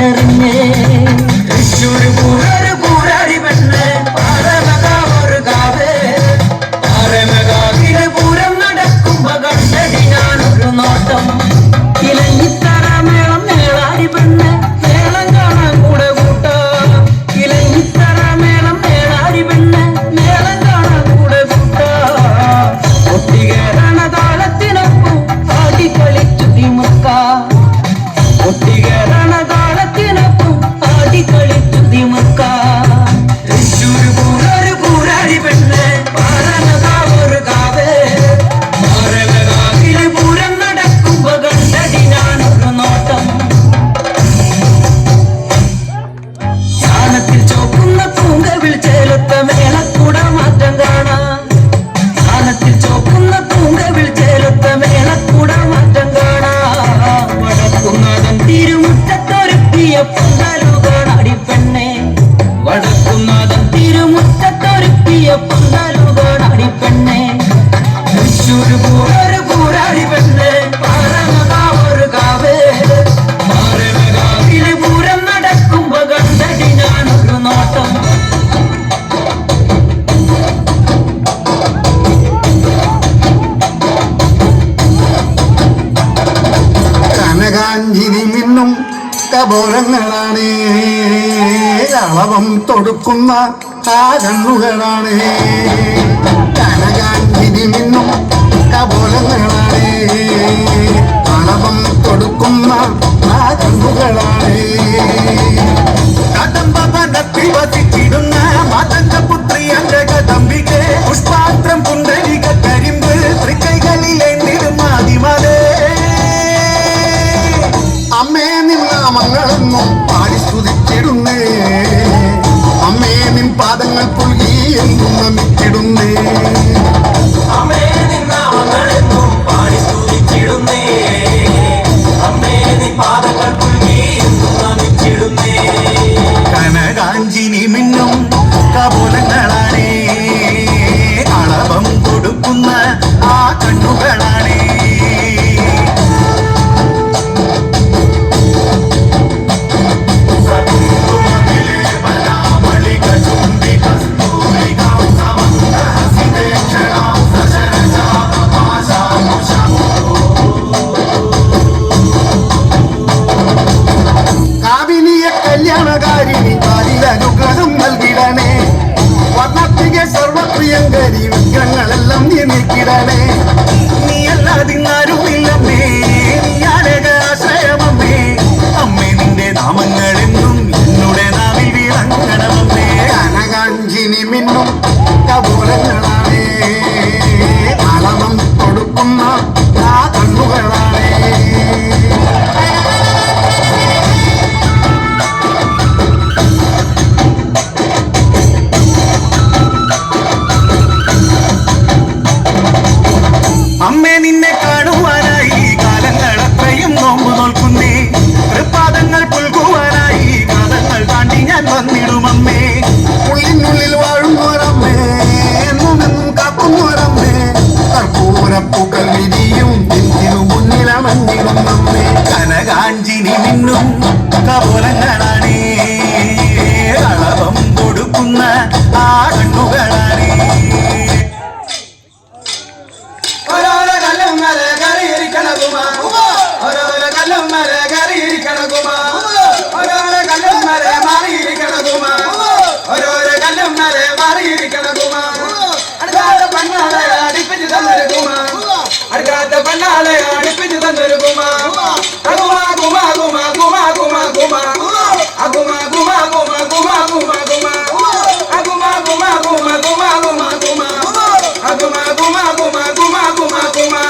കല്ലെറിഞ്ഞേ തൃശ്ശൂർ പൂരൊരു പൂരാടി പെണ്ണ് പാറമകാ ഒരു കാവ് പാറമകാവിലെ പൂരം നടക്കുമ്പോ കണ്ടടി ഞാനൊരു നോട്ടം ഇലഞ്ഞിത്തറ മേളം മേളാടി പെണ്ണ് മേളം കാണാൻ കൂടെ കൂട്ടോ ഇലഞ്ഞിത്തറ മേളം മേളാടി പെണ്ണ് മേളം കാണാൻ കൂടെ കൂട്ടോ ഒട്ടികേറണ താളത്തിനൊപ്പം ആടി കളിച്ചു തിമുക്ക ഒട്ടികേറണ താളത്തിനൊപ്പം ആടി കളിച്ചു തിമുക്ക തൃശ്ശൂർ പൂരൊരു പൂരാടി പെണ്ണ് പാറമകാ ഒരു കാവ് പാറമകാവിലെ പൂരം നടക്കുമ്പോ കണ്ടടി ഞാനൊരു നോട്ടം ചാണത്തിൽ ചോക്കുന്ന പൂങ്കവിൽ ചേലത്ത മേളക്കൂട മാറ്റം കാണാം ചാണത്തിൽ ചോക്കുന്ന പൂങ്കവിൽ ചേലത്ത മേളക്കൂട മാറ്റം കാണാം വടക്കുന്നാഥൻ തിരുമുറ്റത്തൊരുക്കിയ പന്തലുകളാടി പെണ്ണെ വടക്കുന്നാഥൻ തിരുമുറ്റത്തൊരുക്കിയ പന്തലുകളാടി പെണ്ണെ തൃശ്ശൂർ പൂരൊരു പൂരാടി പെണ്ണ് പാറമകാ ഒരു കാവ് പാറമകാവിലെ പൂരം നടക്കുമ്പോ കണ്ടടി ഞാനൊരു നോട്ടം കനകാഞ്ചിരി മിന്നും കപോലങ്ങളാണ് അളവം തൊടുക്കുന്ന ആ കണ്ണുകളാണ് കനകാഞ്ചിരി മിന്നും കപോലങ്ങളാണ് അളവം കൊടുക്കുന്ന ആ കണ്ണുകളാണ് കദംബവനത്തിൽ വസിച്ചിടുന്ന മാതംഗപുത്രി അംഗകദംബികെ പുഷ്പാത്രം പുണ്ടരിക കരിമ്പ് തൃക്കൈകളിലേണ്ടിടും ആദിമതേ അമ്മേ നിന്നാമങ്ങളെന്നും പാടി സ്തുതിച്ചിടുന്നേ അമ്മേ നിൻ പാദങ്ങൾ പുൽകി എന്നും നമിച്ചിടുന്നേ അമ്മേ നിന്നാമങ്ങളെന്നും പാടി സ്തുതിച്ചിടുന്നേ അമ്മേ നിൻ പാദങ്ങൾ പുൽകി എന്നും നമിച്ചിടുന്നേ കനകാഞ്ചിനി മിന്നും കപോലങ്ങളാണ് അളവം കൊടുക്കുന്ന ആ കണ്ണുകളാണ് കല്യാണകാരിണി അനുഗ്രഹം നൽകിടണേ വർണ്ണത്തിക സർവപ്രിയങ്കരി വിഗ്രഹങ്ങളെല്ലാം നീ നീക്കിടണേ നീ അല്ലാതിന്നാരുമില്ലമ്മേ നീ ആശ്രയമമ്മേ അമ്മേ നിന്റെ നാമങ്ങളെന്നും എന്നുടെ നാവിൽ വിളങ്ങണമമ്മേ കനകാഞ്ചിനി മിന്നും കപോലങ്ങളാണ് അളവം കൊടുക്കുന്ന ആ കണ്ണുകളാണ് അമ്മേ നിന്നെ കാണുവാനായി കാലങ്ങളത്രയും നോമ്പു നോൽക്കുന്നേ തൃപ്പാദങ്ങൾ പുൽകുവാനായി കാലങ്ങൾ താണ്ടി ഞാൻ വന്നിടുമമ്മേ ഉള്ളിനുള്ളിൽ വാഴുന്നോരമ്മേ എന്നുമെന്നും കാക്കുന്നോരമ്മേ കർപ്പൂരപ്പൂക്കൾ വിരിയും എന്തിനു മുന്നിലമഞ്ഞിടുന്നമ്മേ കനകാഞ്ചിനി മിന്നും കപോലങ്ങളാണ് അളവം കൊടുക്കുന്ന ആ കണ്ണുകളാണ് ഓരോരോ കല്ലും മേലെ കയറിയിരിക്കണ കുമാ ഓരോരോ കല്ലും മേലെ കയറിയിരിക്കണ കുമാ ഓരോരോ കല്ലും മേലെ മാറിയിരിക്കണ കുമാ ഓരോരോ കല്ലും മേലെ മാറിയിരിക്കണ കുമാ അടുക്കാത്ത പെണ്ണാളെ അടിപ്പിച്ച് തന്നൊരു കുമാ അടുക്കാത്ത പെണ്ണാളെ അടിപ്പിച്ച് തന്നൊരു കുമാ കുമാ കുമാ കുമാ കുമാ കുമാ കുമാ കുമാ കുമാ കുമാ കുമാ കുമാ കുമാ കുമാ കുമാ കുമാ കുമാ കുമാ കുമാ Aguma guma guma guma guma guma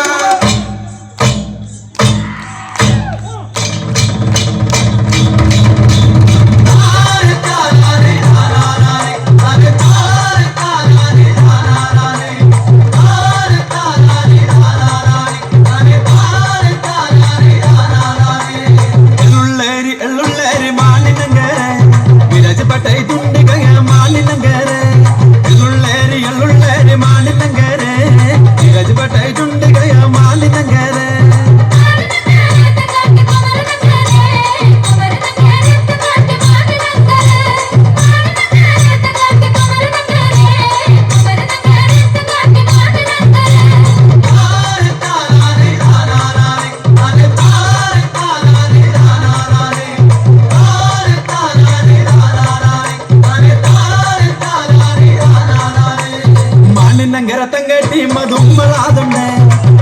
എള്ളുള്ളേരി മാണിനങ്കരത്തം കേട്ടി മധുമ്മളാതുണ്ട്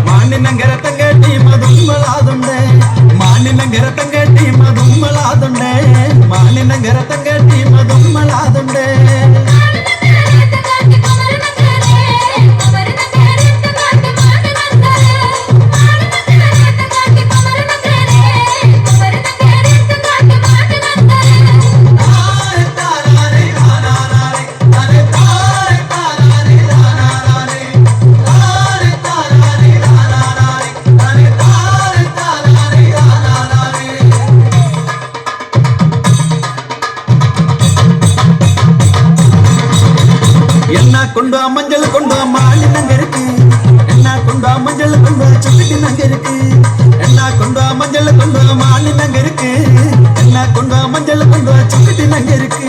മാണിനങ്കരത്തം കേട്ടി മധുമ്മളാതുണ്ട് മാണിനങ്കരത്തം കേട്ടി മധുമ്മളാതുണ്ട് മാണിനങ്കരത്തം കേട്ടി മധുമ്മളാതുണ്ട് என்ன கொண்டு மஞ்சள் கொண்டு மாலின் அங்க இருக்கு என்ன கொண்டு மஞ்சள் கொண்டு சுக்கிட்டு அங்க இருக்கு என்ன கொண்டு மஞ்சள் கொண்டு மாலின் அங்க இருக்கு என்ன கொண்டு மஞ்சள் கொண்டு சுக்கிட்டு அங்க இருக்கு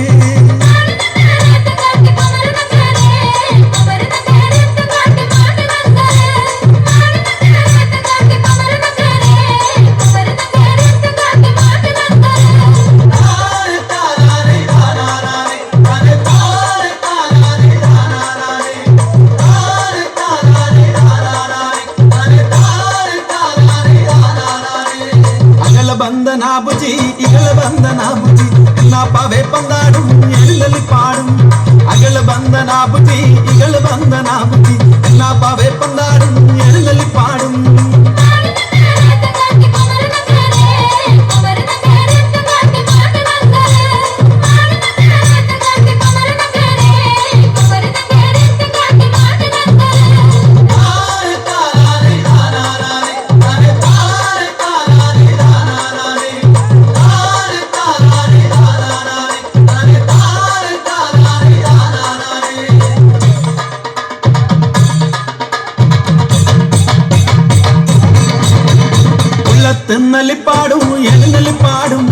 ബന്ധനാബുജി ഇകള ബന്ധനാബുജി എന്നാ പവേ പന്താടും എഴുന്നള്ളി പാടും അകള ബന്ധനാബുജി ഇകള ബന്ധനാബുജി എന്നാ പവേ പന്താടും എഴുന്നള്ളി പാടും തെന്നലിപ്പാടും എഴുന്നള്ളിപ്പാടും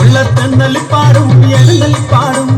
ഉള്ള തെന്നലിപ്പാടും എഴുന്നള്ളിപ്പാടും